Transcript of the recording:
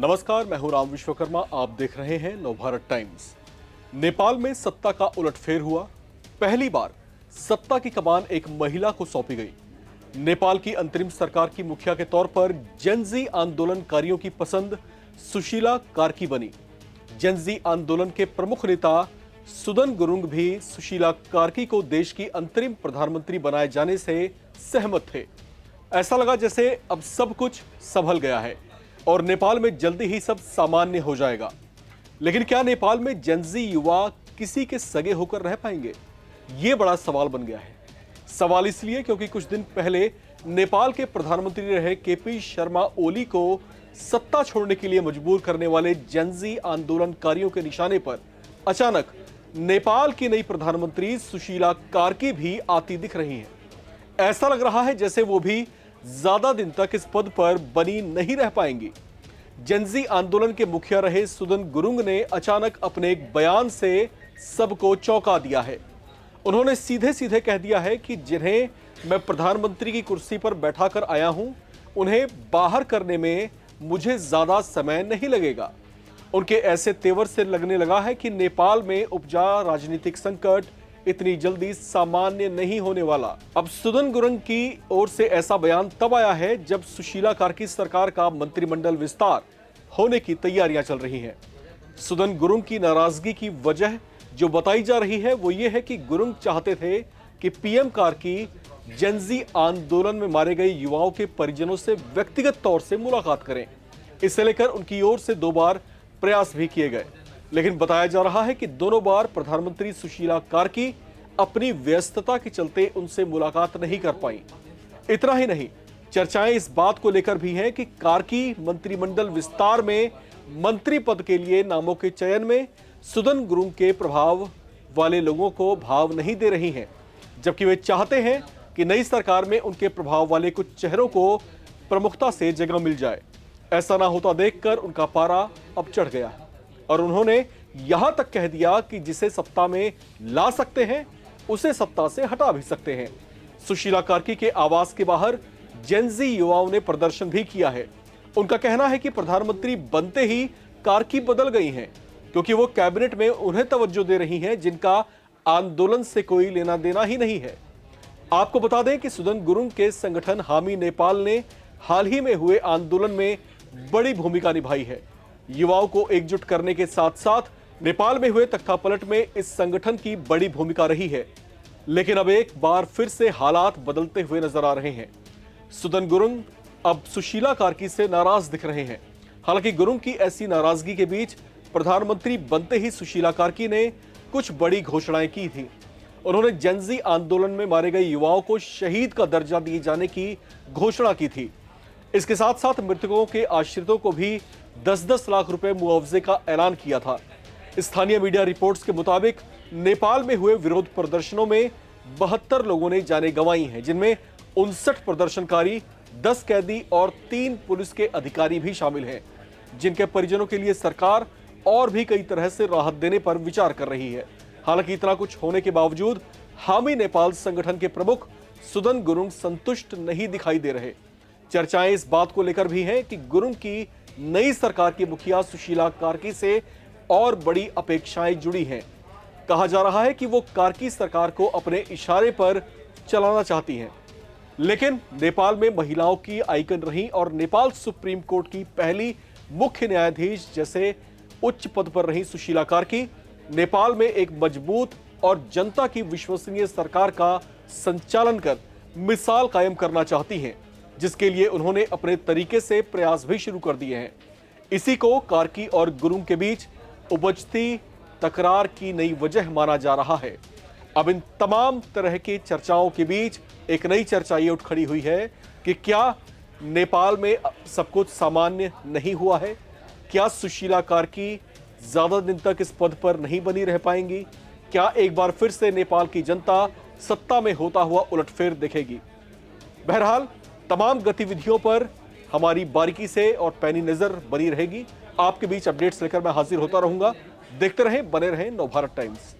नमस्कार, मैं हूं राम विश्वकर्मा। आप देख रहे हैं नवभारत टाइम्स। नेपाल में सत्ता का उलटफेर हुआ। पहली बार सत्ता की कमान एक महिला को सौंपी गई। नेपाल की अंतरिम सरकार की मुखिया के तौर पर जेनजी आंदोलनकारियों की पसंद सुशीला कार्की बनी। जेनजी आंदोलन के प्रमुख नेता सुदन गुरुंग भी सुशीला कार्की को देश की अंतरिम प्रधानमंत्री बनाए जाने से सहमत थे। ऐसा लगा जैसे अब सब कुछ संभल गया है और नेपाल में जल्दी ही सब सामान्य हो जाएगा। लेकिन क्या नेपाल में जेनजी युवा किसी के सगे होकर रह पाएंगे? ये बड़ा सवाल बन गया है। सवाल इसलिए क्योंकि कुछ दिन पहले नेपाल के प्रधानमंत्री रहे केपी शर्मा ओली को सत्ता छोड़ने के लिए मजबूर करने वाले जेनजी आंदोलनकारियों के निशाने पर अचानक नेपाल की नई प्रधानमंत्री सुशीला कार्की भी आती दिख रही हैं। ऐसा लग रहा है जैसे वो भी ज्यादा दिन तक इस पद पर बनी नहीं रह पाएंगी। जेनजी आंदोलन के मुखिया रहे सुदन गुरुंग ने अचानक अपने एक बयान से सबको चौंका दिया है। उन्होंने सीधे सीधे कह दिया है कि जिन्हें मैं प्रधानमंत्री की कुर्सी पर बैठाकर आया हूं, उन्हें बाहर करने में मुझे ज्यादा समय नहीं लगेगा। उनके ऐसे तेवर से लगने लगा है कि नेपाल में उपजा राजनीतिक संकट इतनी जल्दी सामान्य नहीं होने वाला। अब सुदन गुरुंग की ओर से ऐसा बयान तब आया है जब सुशीला कार्की सरकार का मंत्रिमंडल विस्तार होने की तैयारियां चल रही हैं। सुदन गुरुंग की नाराजगी की वजह जो बताई जा रही है वो ये है कि गुरुंग चाहते थे कि पीएम कार्की जेनजी आंदोलन में मारे गए युवाओं के परिजनों से व्यक्तिगत तौर से मुलाकात करें। इसे लेकर उनकी ओर से 2 बार प्रयास भी किए गए, लेकिन बताया जा रहा है कि दोनों बार प्रधानमंत्री सुशीला कार्की अपनी व्यस्तता के चलते उनसे मुलाकात नहीं कर पाई। इतना ही नहीं, चर्चाएं इस बात को लेकर भी हैं कि कार्की मंत्रिमंडल विस्तार में मंत्री पद के लिए नामों के चयन में सुदन गुरुंग के प्रभाव वाले लोगों को भाव नहीं दे रही हैं, जबकि वे चाहते हैं कि नई सरकार में उनके प्रभाव वाले कुछ चेहरों को प्रमुखता से जगह मिल जाए। ऐसा ना होता देखकर उनका पारा अब चढ़ गया है और उन्होंने यहां तक कह दिया कि जिसे सत्ता में ला सकते हैं उसे सत्ता से हटा भी सकते हैं। सुशीला कार्की के आवास के बाहर जेनजी युवाओं ने प्रदर्शन भी किया है। उनका कहना है कि प्रधानमंत्री बनते ही कार्की बदल गई हैं, क्योंकि वो कैबिनेट में उन्हें तवज्जो दे रही हैं जिनका आंदोलन से कोई लेना देना ही नहीं है। आपको बता दें कि सुदन गुरुंग के संगठन हामी नेपाल ने हाल ही में हुए आंदोलन में बड़ी भूमिका निभाई है। युवाओं को एकजुट करने के साथ साथ नेपाल में हुए तख्तापलट में इस संगठन की बड़ी भूमिका रही है। लेकिन अब एक बार फिर से हालात बदलते हुए नजर आ रहे हैं। सुदन गुरुंग अब सुशीला कार्की से नाराज दिख रहे हैं। हालांकि गुरुंग की ऐसी नाराजगी के बीच प्रधानमंत्री बनते ही सुशीला कार्की ने कुछ बड़ी घोषणाएं की थी। उन्होंने जेनजी आंदोलन में मारे गए युवाओं को शहीद का दर्जा दिए जाने की घोषणा की थी। इसके साथ साथ मृतकों के आश्रितों को भी 10-10 लाख रुपए मुआवजे का ऐलान किया था। स्थानीय मीडिया रिपोर्ट्स के मुताबिक नेपाल में हुए विरोध प्रदर्शनों में 72 लोगों ने जानें गंवाई हैं, जिनमें 59 प्रदर्शनकारी, 10 कैदी और 3 पुलिस के अधिकारी भी शामिल हैं, जिनके परिजनों के लिए सरकार और भी कई तरह से राहत देने पर विचार कर रही है। हालांकि इतना कुछ होने के बावजूद हामी नेपाल संगठन के प्रमुख सुदन गुरुंग संतुष्ट नहीं दिखाई दे रहे। चर्चाएं इस बात को लेकर भी हैं कि गुरुंग की नई सरकार की मुखिया सुशीला कार्की से और बड़ी अपेक्षाएं जुड़ी हैं। कहा जा रहा है कि वो कार्की सरकार को अपने इशारे पर चलाना चाहती हैं। लेकिन नेपाल में महिलाओं की आइकन रही और नेपाल सुप्रीम कोर्ट की पहली मुख्य न्यायाधीश जैसे उच्च पद पर रही सुशीला कार्की नेपाल में एक मजबूत और जनता की विश्वसनीय सरकार का संचालन कर मिसाल कायम करना चाहती हैं, जिसके लिए उन्होंने अपने तरीके से प्रयास भी शुरू कर दिए हैं। इसी को कार्की और गुरुंग के बीच उपजती तकरार की नई वजह माना जा रहा है। अब इन तमाम तरह की चर्चाओं के बीच एक नई चर्चा ये उठ खड़ी हुई है कि क्या नेपाल में सब कुछ सामान्य नहीं हुआ है? क्या सुशीला कार्की ज्यादा दिन तक इस पद पर नहीं बनी रह पाएंगी? क्या एक बार फिर से नेपाल की जनता सत्ता में होता हुआ उलटफेर देखेगी? बहरहाल तमाम गतिविधियों पर हमारी बारीकी से और पैनी नजर बनी रहेगी। आपके बीच अपडेट्स लेकर मैं हाजिर होता रहूंगा। देखते रहें, बने रहें नवभारत टाइम्स।